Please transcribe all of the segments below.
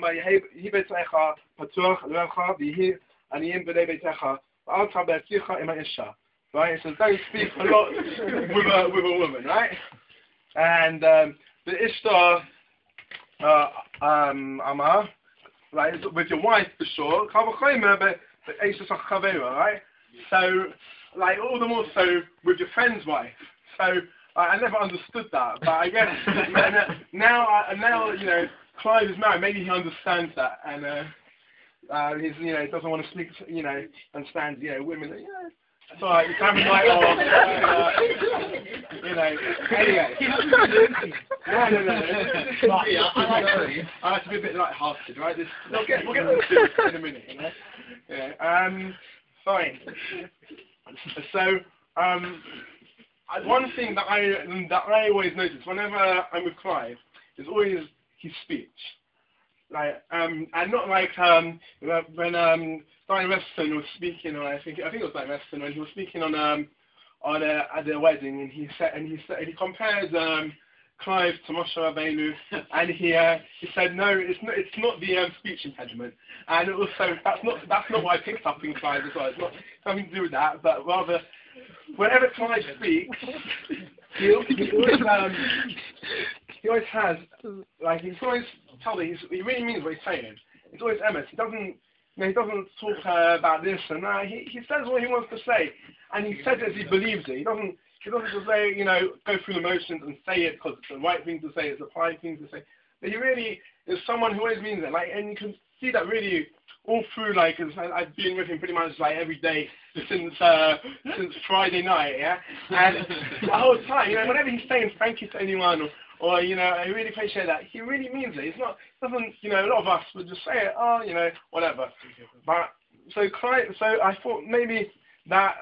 יהי ביתך פתוח לבבך ויהי עניים בני ביתך ואל תבטיח עם האישה. Right, so don't speak a lot with a woman, right? And the Ishtar Amar, right, with your wife for sure. But right? So, like all the more so with your friend's wife. So I never understood that, but I guess now you know Clive is married. Maybe he understands that, and he's he doesn't want to speak. Understand women. It's alright, you can have a night off, anyway. No. I like to be a bit light-hearted, right? We'll get to in a minute, Fine. So, one thing that I always notice whenever I'm with Clive is always his speech. Like, and not like when Diane Weston was speaking, or I think it was Diane Weston when he was speaking at the wedding, and he compared Clive to Moshe Rabbeinu, and he said no, it's not the speech impediment, and also that's not what I picked up in Clive as well. It's not something to do with that, but rather whenever Clive speaks, he always has he's always telling he really means what he's saying. It's always emes. He doesn't talk about this and that. He says what he wants to say, and he says it as he believes it. He doesn't just say, go through the motions and say it because it's the right thing to say, it's the right thing to say. But he really is someone who always means it. And you can see that really all through. I've been with him pretty much every day since Friday night, yeah. And the whole time, whenever he's saying thank you to anyone or I really appreciate that. He really means it. Doesn't a lot of us would just say it, whatever. But so I thought maybe that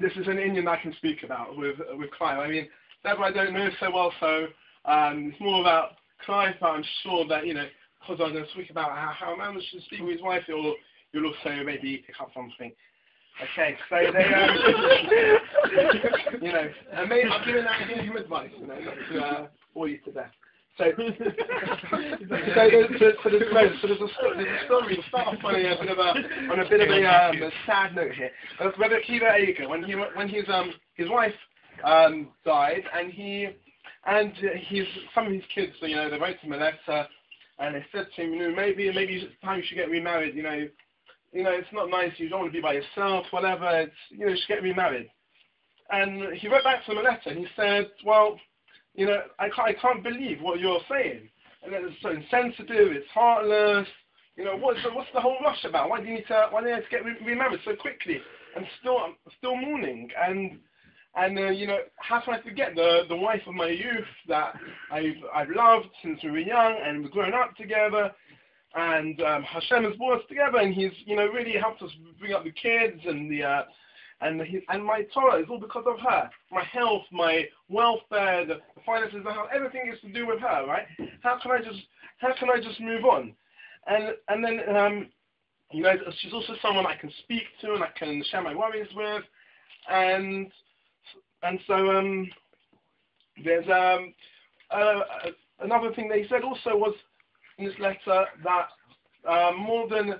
this is an Indian I can speak about with Clive. I mean, Deborah I don't know so well, so it's more about Clive, but I'm sure that because I'm going to speak about how a man should speak with his wife, you'll also maybe pick up something. Okay, so they, and maybe I'm giving him advice, not to bore you to death. So there's a story. We'll start off on a bit of a sad note here. Rabbi Akiva Eiger, when his wife died, and some of his kids, they wrote him a letter, and they said to him, maybe it's time you should get remarried. It's not nice, you don't want to be by yourself, whatever, you should get remarried. And he wrote back to them a letter, and he said, well, I can't believe what you're saying. And it's so insensitive, it's heartless, what's the whole rush about? Why do you need to get remarried so quickly? And still mourning, and how can I forget the wife of my youth that I've loved since we were young, and we've grown up together, and Hashem has brought us together, and he's really helped us bring up the kids, and and my Torah is all because of her. My health, my welfare, the finances, everything is to do with her, right? How can I just move on? And then she's also someone I can speak to and I can share my worries with, and so there's another thing that he said also was in this letter that more than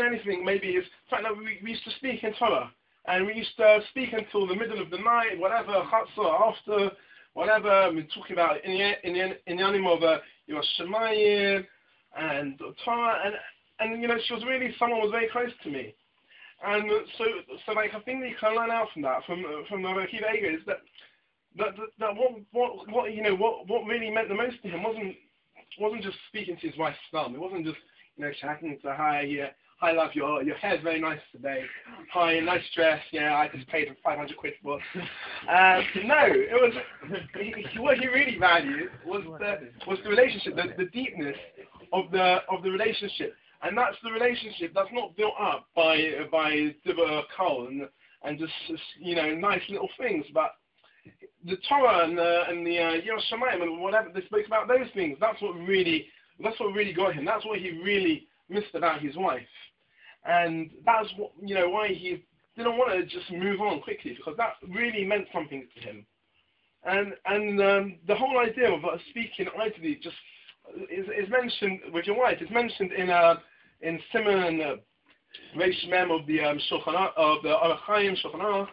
anything maybe is the fact that we used to speak in Torah, and we used to speak until the middle of the night, whatever, chatzah, after, whatever. We're talking about inyanim of your Shemayim and Torah, and she was really someone who was very close to me, and so I think that you can learn out from that from the Rabbi Akiva Eiger is that what really meant the most to him wasn't just speaking to his wife's son. It wasn't just chatting to her. Yeah, hi love, your hair's very nice today. Hi, nice dress. Yeah, I just paid 500 quid for. No, it was what he really valued was the relationship, the deepness of the relationship, and that's the relationship that's not built up by Dvar Torah and just nice little things, but the Torah and the Yiras Shamayim and whatever they spoke about those things. That's what really got him. That's what he really missed about his wife, and that's what why he didn't want to just move on quickly, because that really meant something to him. And the whole idea of speaking idly just is mentioned with your wife. It's mentioned in Simon Reish Mem of the Shulchan of the Orach Chaim Shulchan Aruch,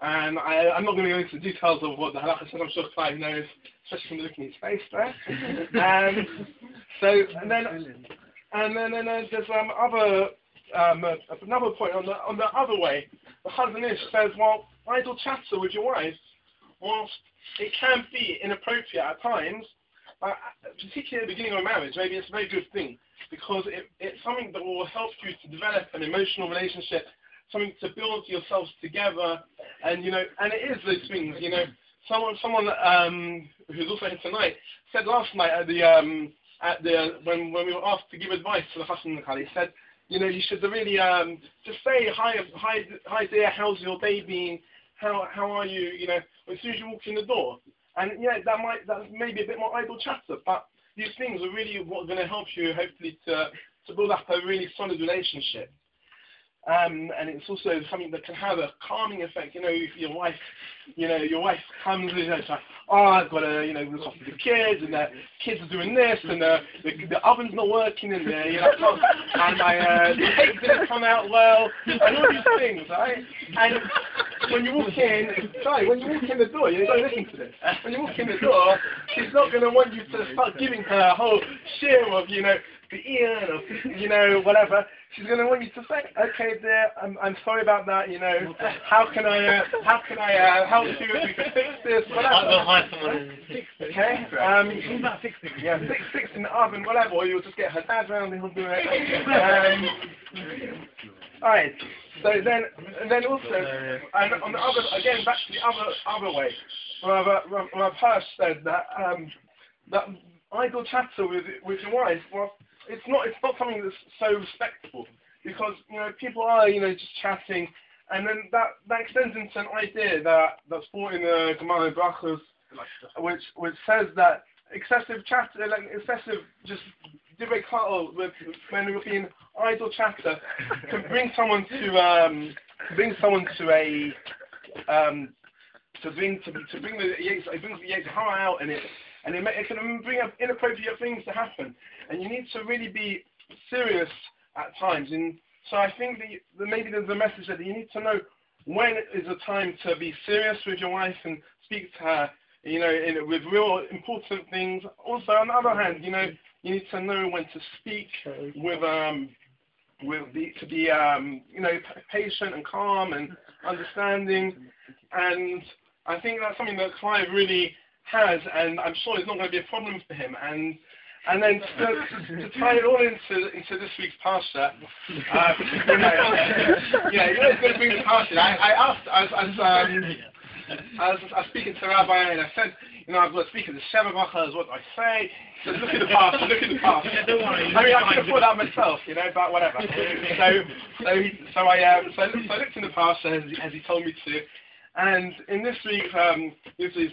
and I'm not going to go into the details of what the halacha says. I'm sure Clive knows, especially from looking at his face there. And then there's another point on the other way. The Chazon Ish says, well, idle chatter with your wife, whilst it can be inappropriate at times, particularly at the beginning of a marriage, maybe it's a very good thing, because it's something that will help you to develop an emotional relationship, something to build yourselves together, and and it is those things. Someone who's also here tonight said last night when we were asked to give advice to the Chassan Kali, he said, you should really just say hi dear, how's your day been? How are you? As soon as you walk in the door. And that's maybe a bit more idle chatter, but these things are really what going to help you, hopefully, to build up a really solid relationship. And it's also something that can have a calming effect. If your wife, comes, it's like, oh, I've got to, look after the kids, and the kids are doing this, and the oven's not working, and the cake didn't come out well, and all these things, right? And when you walk in the door, you don't listen to this. When you walk in the door, she's not going to want you to start giving her a whole share of, the ear or, whatever. She's going to want you to say, okay, dear, I'm sorry about that, how can I help you, if we can fix this, whatever. I'll hire someone okay? It's about fixing. Yeah, fix in the oven, whatever, or you'll just get her dad round and he'll do it. Alright, so then also, and on the other, again, back to the other way, Rav Hirsch said that idle chatter with your wife, well, it's not something that's so respectable, because people are just chatting, and then that extends into an idea that's brought in the Dvar Brachos, which says that excessive chatter, like excessive just divrei klal, when you're being idle chatter, can bring someone to bring the Yetzer Hara out, and it can bring up inappropriate things to happen, and you need to really be serious at times. And so I think that maybe there's a message that you need to know when is the time to be serious with your wife and speak to her, with real important things. Also, on the other hand, you need to know when to speak to be patient and calm and understanding. And I think that's something that Clive really has, and I'm sure it's not going to be a problem for him. And then to tie it all into this week's parsha, it's going to bring the parsha. I was speaking to Rabbi, and I said, I've got to speak at the Sheva Brachos, what do I say? So look at the past. Yeah, don't worry. I mean, I can afford that myself, but whatever. So I looked in the parsha as he told me to, and in this week's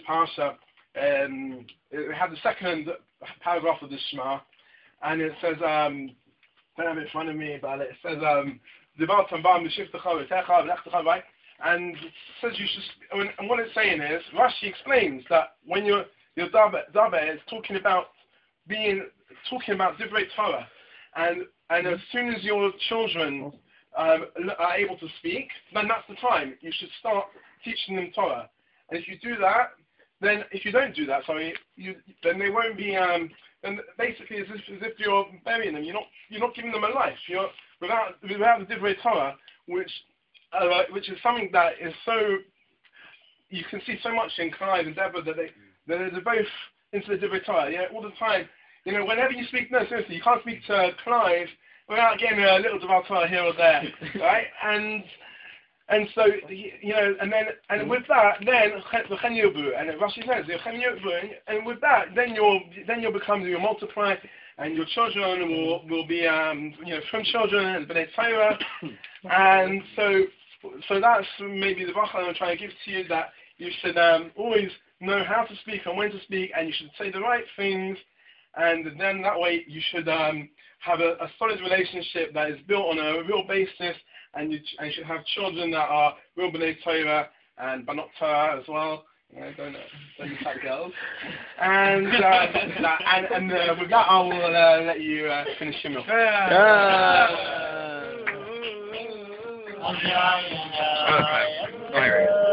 parsha, we have the second paragraph of the Shema, and it says, I don't have it in front of me, but it says, Dvar Torah, right? And it says you should, and what it's saying is, Rashi explains that when your daber is talking about Dvar Torah, and as soon as your children are able to speak, then that's the time you should start teaching them Torah. And if you do that, then if you don't do that, then they won't be. Then basically, it's as if you're burying them. You're not giving them a life. You're without the Dvar Torah, which is something that is so. You can see so much in Clive and Deborah that they're both into the Dvar Torah. Yeah, all the time. Whenever you speak, no, seriously, you can't speak to Clive without getting a little Dvar Torah here or there, right? And so, and with that, then and Rashi says, and with that, then you'll multiply, and your children will be, from children and b'nei Torah, and so that's maybe the bracha I'm trying to give to you, that you should always know how to speak and when to speak, and you should say the right things, and then that way you should have a solid relationship that is built on a real basis. And you should have children that are real b'nei Torah and banot Torah as well. Don't attack girls. And with that, I will let you finish your meal. Okay.